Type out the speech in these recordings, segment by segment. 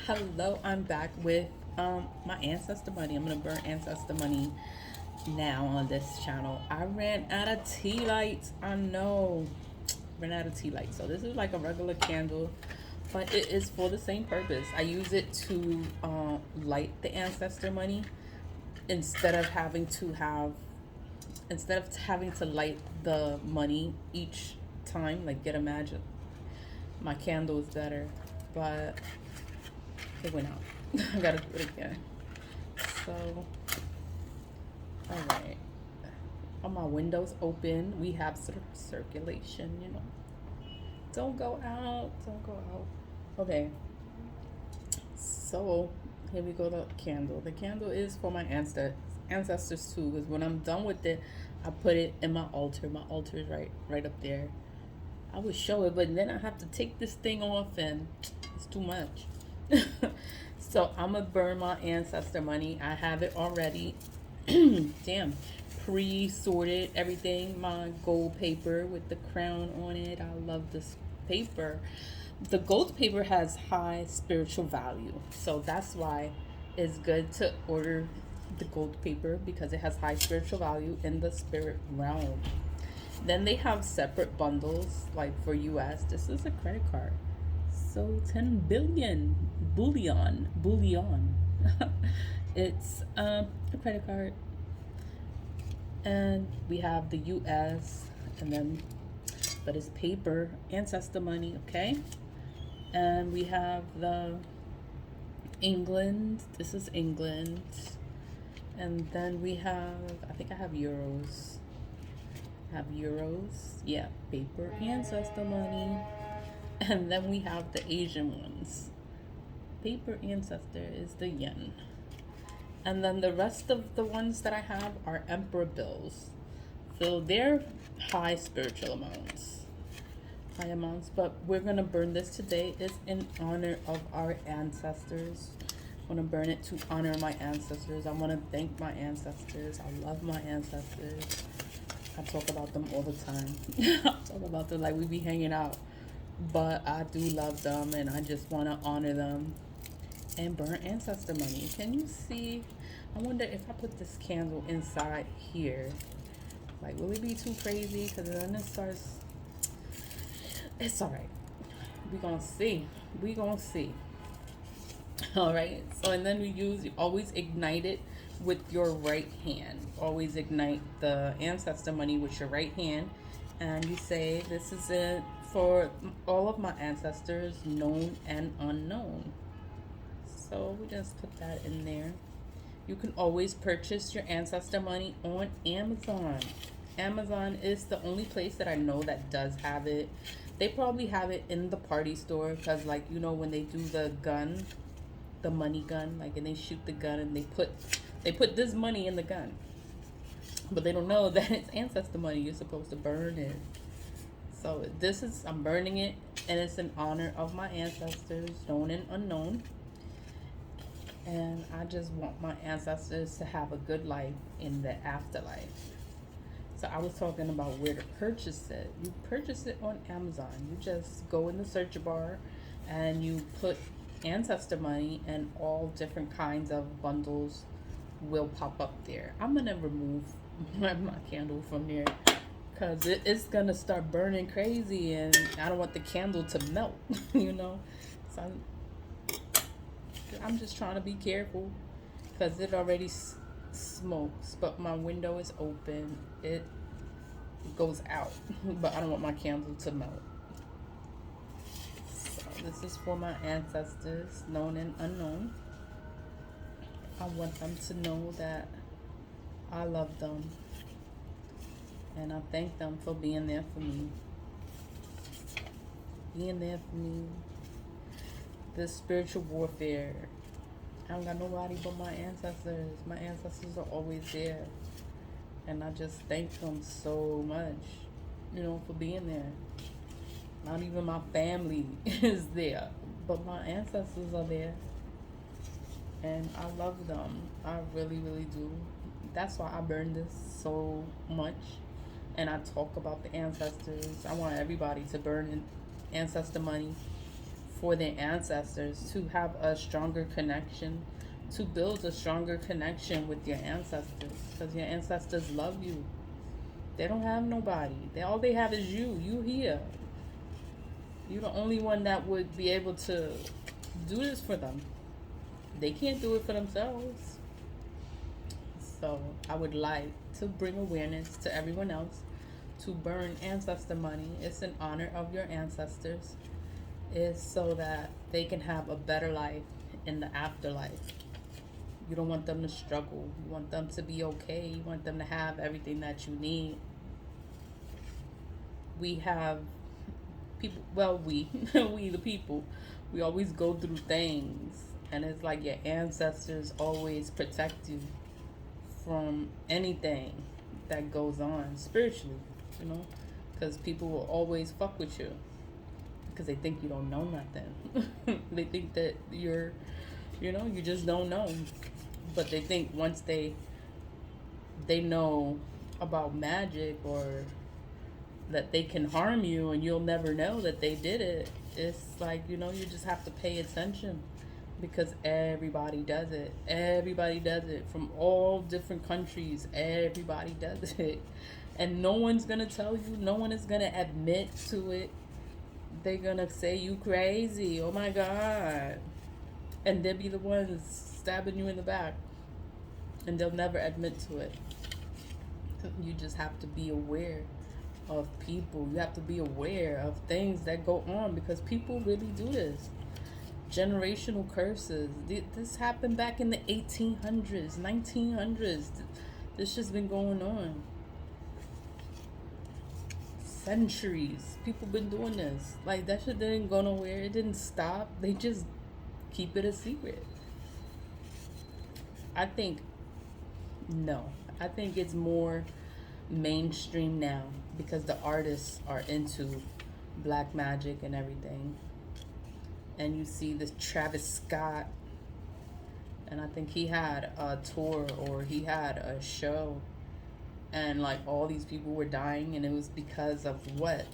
Hello, I'm back with my ancestor money. I'm gonna burn ancestor money now on this channel. I ran out of tea lights. I know, ran out of tea lights. So this is like a regular candle, but it is for the same purpose. I use it to light the ancestor money instead of having to have light the money each time. Like, get imagine my candle is better, but it went out. I gotta do it again. So, alright. All my windows open. We have circulation, you know. Don't go out. Don't go out. Okay. So, here we go, the candle. The candle is for my ancestors too, because when I'm done with it, I put it in my altar. My altar is right up there. I would show it, but then I have to take this thing off and it's too much. So I'm gonna burn my ancestor money. I have it already. Damn. Pre-sorted everything. My gold paper with the crown on it. I love this paper. The gold paper has high spiritual value. So that's why it's good to order the gold paper, because it has high spiritual value in the spirit realm. Then they have separate bundles, like for US. This is a credit card. So 10 billion bullion. It's a credit card. And we have the US, and then, but it's paper, ancestor money, okay? And we have the England. This is England. And then we have, I think I have euros. Have euros, yeah, paper ancestor money. And then we have the Asian ones. Paper ancestor is the yen. And then the rest of the ones that I have are emperor bills. So they're high spiritual amounts. High amounts. But we're gonna burn this today. It's in honor of our ancestors. I wanna burn it to honor my ancestors. I wanna thank my ancestors. I love my ancestors. I talk about them all the time. I talk about them like we be hanging out. But I do love them, and I just want to honor them and burn ancestor money. Can you see? I wonder if I put this candle inside here, like, will it be too crazy? Because then it starts. It's all right. We gonna see. We gonna see. All right. So, and then you always ignite it with your right hand. Always ignite the ancestor money with your right hand, and you say, "This is it for all of my ancestors, known and unknown." So we just put that in there. You can always purchase your ancestor money on Amazon. Amazon is the only place that I know that does have it. They probably have it in the party store, because, like, you know, when they do the gun, the money gun, like, and they shoot the gun and they put this money in the gun, but they don't know that it's ancestor money. You're supposed to burn it. So this is, I'm burning it, and it's in honor of my ancestors, known and unknown. And I just want my ancestors to have a good life in the afterlife. So I was talking about where to purchase it. You purchase it on Amazon. You just go in the search bar and you put ancestor money, and all different kinds of bundles will pop up there. I'm gonna remove my candle from there, because it's gonna start burning crazy, and I don't want the candle to melt. You know, so I'm just trying to be careful, because it already smokes, but my window is open. It goes out, but I don't want my candle to melt. So this is for my ancestors, known and unknown. I want them to know that I love them, and I thank them for being there for me. Being there for me. This spiritual warfare. I don't got nobody but my ancestors. My ancestors are always there. And I just thank them so much, you know, for being there. Not even my family is there, but my ancestors are there. And I love them. I really, really do. That's why I burn this so much. And I talk about the ancestors. I want everybody to burn ancestor money for their ancestors, to have a stronger connection, to build a stronger connection with your ancestors, because your ancestors love you. They don't have nobody. All they have is you. You here. You're the only one that would be able to do this for them. They can't do it for themselves. So I would like to bring awareness to everyone else to burn ancestor money. It's in honor of your ancestors. It's so that they can have a better life in the afterlife. You don't want them to struggle. You want them to be okay. You want them to have everything that you need. We have people, well, we the people, we always go through things, and it's like your ancestors always protect you from anything that goes on spiritually, because people will always fuck with you because they think you don't know nothing. They think that you just don't know, but they think once they know about magic, or that they can harm you and you'll never know that they did it. It's like, you just have to pay attention, because everybody does it. Everybody does it from all different countries. Everybody does it. And no one's going to tell you. No one is going to admit to it. They're going to say you crazy. Oh my God. And they'll be the ones stabbing you in the back. And they'll never admit to it. You just have to be aware of people. You have to be aware of things that go on, because people really do this. Generational curses. This happened back in the 1800s, 1900s. This just been going on. Centuries. People been doing this. Like, that shit didn't go nowhere. It didn't stop. They just keep it a secret. I think it's more mainstream now, because the artists are into black magic and everything. And you see this Travis Scott, and I think he had a tour, or he had a show, and like all these people were dying, and it was because of what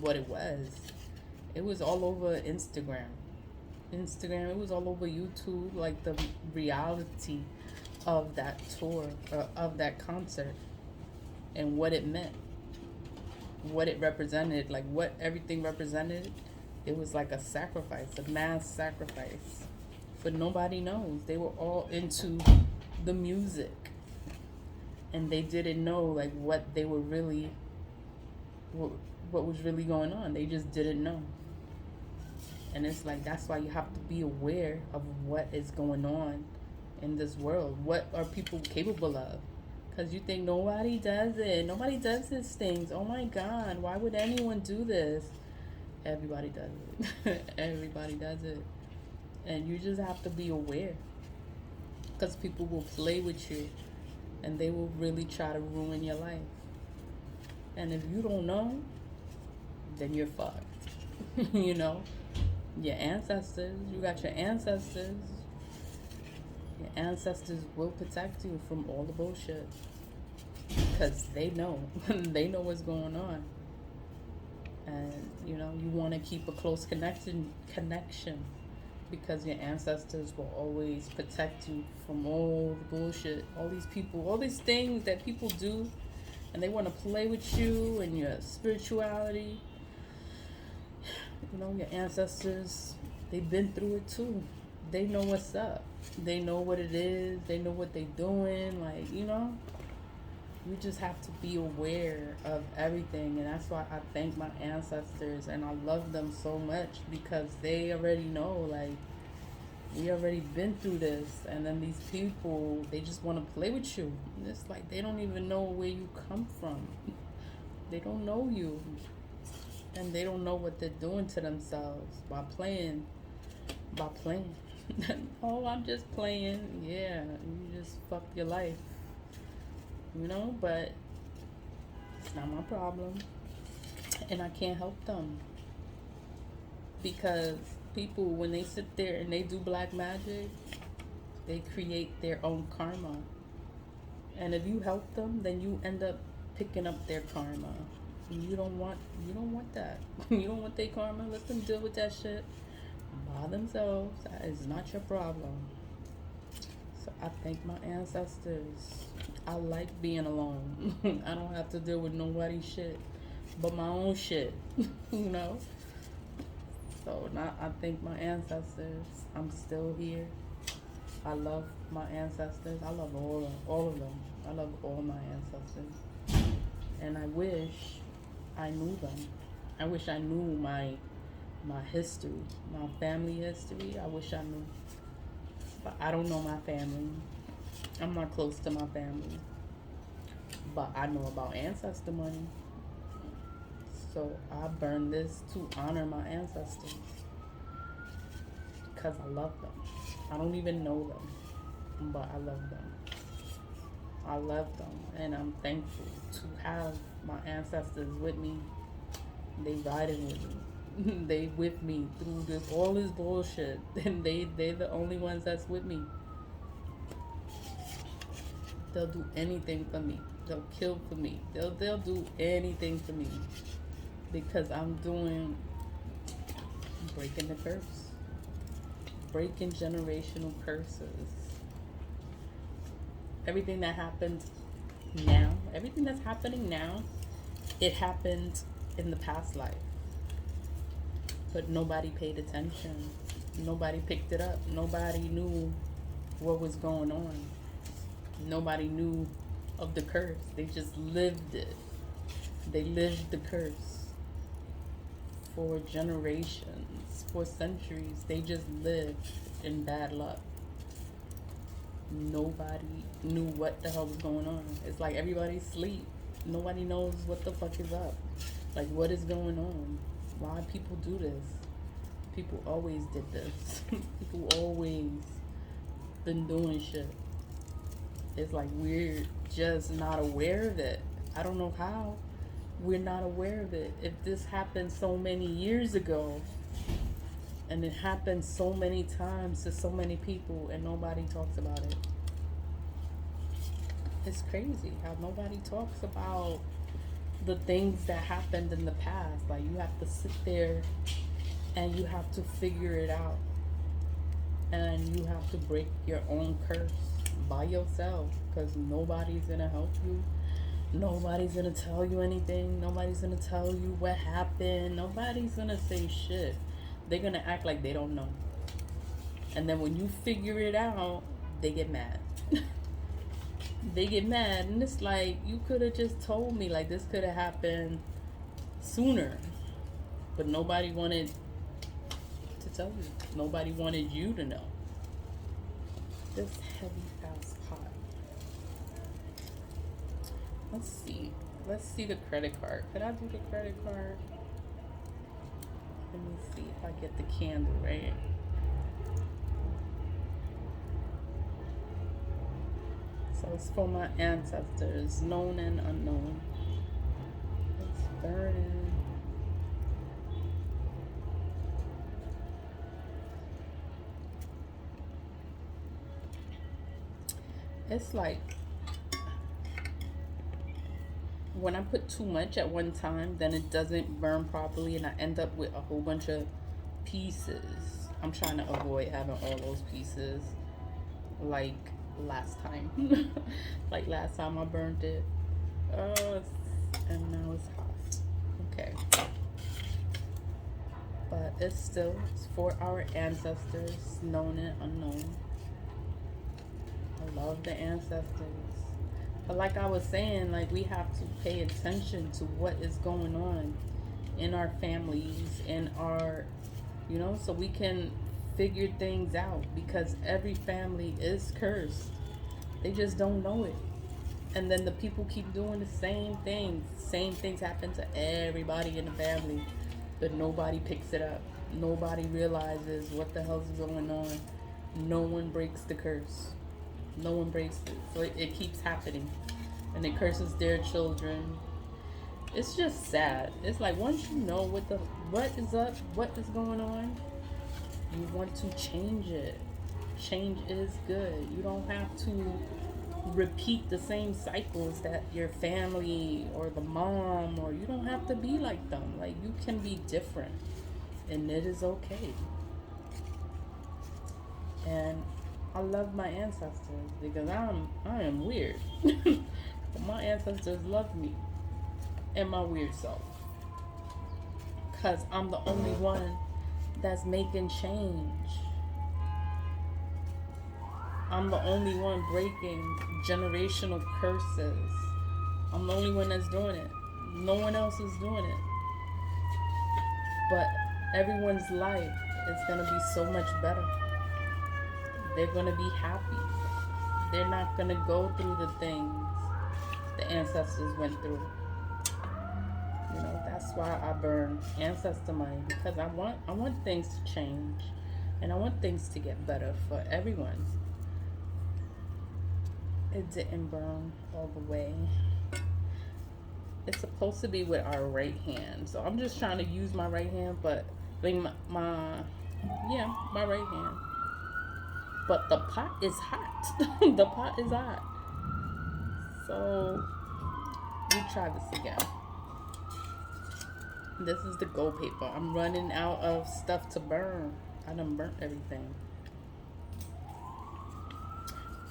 it was. It was all over Instagram. It was all over YouTube, like the reality of that tour, of that concert, and what it meant, what it represented, like what everything represented. It was like a sacrifice, a mass sacrifice. But nobody knows. They were all into the music, and they didn't know like what was really going on. They just didn't know. And it's like, that's why you have to be aware of what is going on in this world. What are people capable of? Because you think nobody does it. Nobody does these things. Oh my God, why would anyone do this? Everybody does it. Everybody does it. And you just have to be aware. Because people will play with you, and they will really try to ruin your life. And if you don't know, then you're fucked. Your ancestors, you got your ancestors. Your ancestors will protect you from all the bullshit. Because they know. They know what's going on. And, you want to keep a close connection, because your ancestors will always protect you from all the bullshit. All these people, all these things that people do, and they want to play with you and your spirituality. Your ancestors, they've been through it too. They know what's up. They know what it is. They know what they're doing. Like, you just have to be aware of everything. And that's why I thank my ancestors, and I love them so much, because they already know, like, we already been through this. And then these people, they just want to play with you. It's like they don't even know where you come from. They don't know you. And they don't know what they're doing to themselves by playing. Oh, I'm just playing. Yeah, you just fucked your life. But it's not my problem. And I can't help them. Because people, when they sit there and they do black magic, they create their own karma. And if you help them, then you end up picking up their karma. And you don't want that. You don't want their karma. Let them deal with that shit. by themselves. That is not your problem. So I thank my ancestors. I like being alone. I don't have to deal with nobody's shit but my own shit, you know? So now I thank my ancestors. I'm still here. I love my ancestors. I love all of them. I love all my ancestors. And I wish I knew them. I wish I knew my history, my family history. I wish I knew. But I don't know my family. I'm not close to my family. But I know about ancestor money. So I burn this to honor my ancestors. Because I love them. I don't even know them. But I love them. I love them. And I'm thankful to have my ancestors with me. They riding with me. They with me through all this bullshit. And they're the only ones that's with me. They'll do anything for me. They'll kill for me. They'll do anything for me. Because I'm breaking the curse. Breaking generational curses. Everything that happens now, everything that's happening now, it happened in the past life. But nobody paid attention. Nobody picked it up. Nobody knew what was going on. Nobody knew of the curse. They just lived it. They lived the curse for generations, for centuries. They just lived in bad luck. Nobody knew what the hell was going on. It's like everybody's asleep. Nobody knows what the fuck is up. Like, what is going on? Why people do this? People always did this. People always been doing shit. It's like we're just not aware of it. I don't know how we're not aware of it. If this happened so many years ago, and it happened so many times to so many people, and nobody talks about it. It's crazy how nobody talks about the things that happened in the past. Like, you have to sit there and you have to figure it out. And you have to break your own curse by yourself, because nobody's going to help you. Nobody's going to tell you anything. Nobody's going to tell you what happened. Nobody's going to say shit. They're going to act like they don't know. And then when you figure it out, they get mad. They get mad. And it's like, you could have just told me, like, this could have happened sooner. But nobody wanted to tell you. Nobody wanted you to know. This heavy ass pot. Let's see. Let's see the credit card. Could I do the credit card? Let me see if I get the candle right. So it's for my ancestors, known and unknown. It's burning. It's like when I put too much at one time, then it doesn't burn properly and I end up with a whole bunch of pieces. I'm trying to avoid having all those pieces like last time. Like last time I burned it. And now it's hot. Okay. But it's for our ancestors, known and unknown. I love the ancestors. But like I was saying, like, we have to pay attention to what is going on in our families, in our, so we can figure things out, because every family is cursed. They just don't know it. And then the people keep doing the same things. Same things happen to everybody in the family, but nobody picks it up. Nobody realizes what the hell's going on. No one breaks the curse. No one breaks it. So it keeps happening. And it curses their children. It's just sad. It's like, once you know what is up, what is going on, you want to change it. Change is good. You don't have to repeat the same cycles that your family or the mom, or you don't have to be like them. Like, you can be different. And it is okay. I love my ancestors because I am weird. But my ancestors love me and my weird self. Because I'm the only one that's making change. I'm the only one breaking generational curses. I'm the only one that's doing it. No one else is doing it. But everyone's life is going to be so much better. They're going to be happy. They're not going to go through the things the ancestors went through. You know, that's why I burn ancestor money, because I want things to change, and I want things to get better for everyone. It didn't burn all the way. It's supposed to be with our right hand, so I'm just trying to use my right hand, but my right hand. But the pot is hot. The pot is hot. So we try this again. This is the gold paper. I'm running out of stuff to burn. I done burnt everything.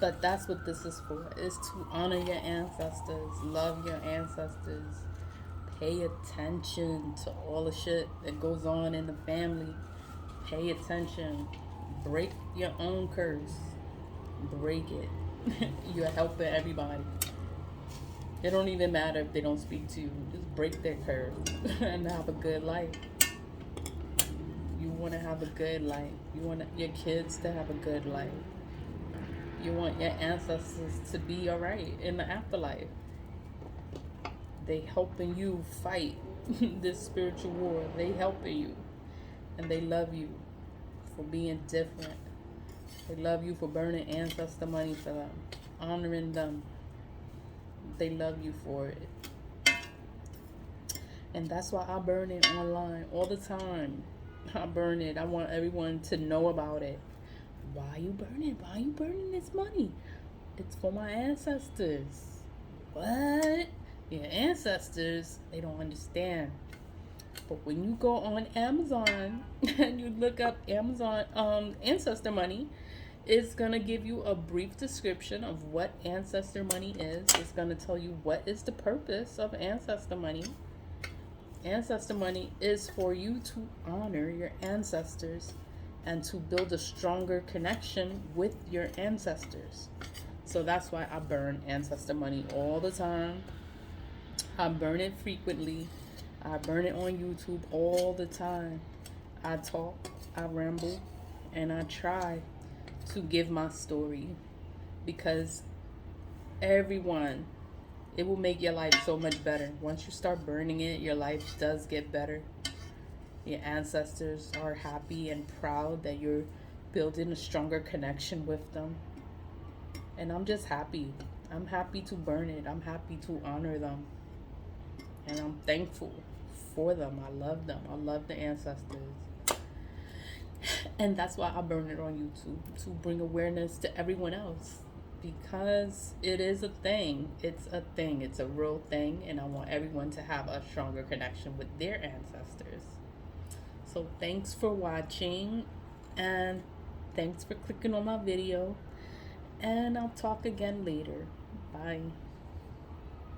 But that's what this is for. It's to honor your ancestors, love your ancestors, pay attention to all the shit that goes on in the family. Pay attention. Break your own curse. Break it. You're helping everybody. It don't even matter if they don't speak to you. Just break their curse and have a good life. You want to have a good life. You want your kids to have a good life. You want your ancestors to be alright in the afterlife. They helping you fight this spiritual war. They helping you. And they love you for being different. They love you for burning ancestor money for them. Honoring them. They love you for it. And that's why I burn it online all the time. I burn it. I want everyone to know about it. Why you burning? Why you burning this money? It's for my ancestors. What? Your ancestors, they don't understand. But when you go on Amazon and you look up Amazon Ancestor Money, it's going to give you a brief description of what Ancestor Money is. It's going to tell you what is the purpose of Ancestor Money. Ancestor Money is for you to honor your ancestors and to build a stronger connection with your ancestors. So that's why I burn Ancestor Money all the time. I burn it frequently. I burn it on YouTube all the time. I talk, I ramble, and I try to give my story, because everyone, it will make your life so much better. Once you start burning it, your life does get better. Your ancestors are happy and proud that you're building a stronger connection with them. And I'm just happy. I'm happy to burn it. I'm happy to honor them. And I'm thankful for them. I love them. I love the ancestors. And that's why I burn it on YouTube, to bring awareness to everyone else. Because it is a thing. It's a thing. It's a real thing. And I want everyone to have a stronger connection with their ancestors. So thanks for watching. And thanks for clicking on my video. And I'll talk again later. Bye.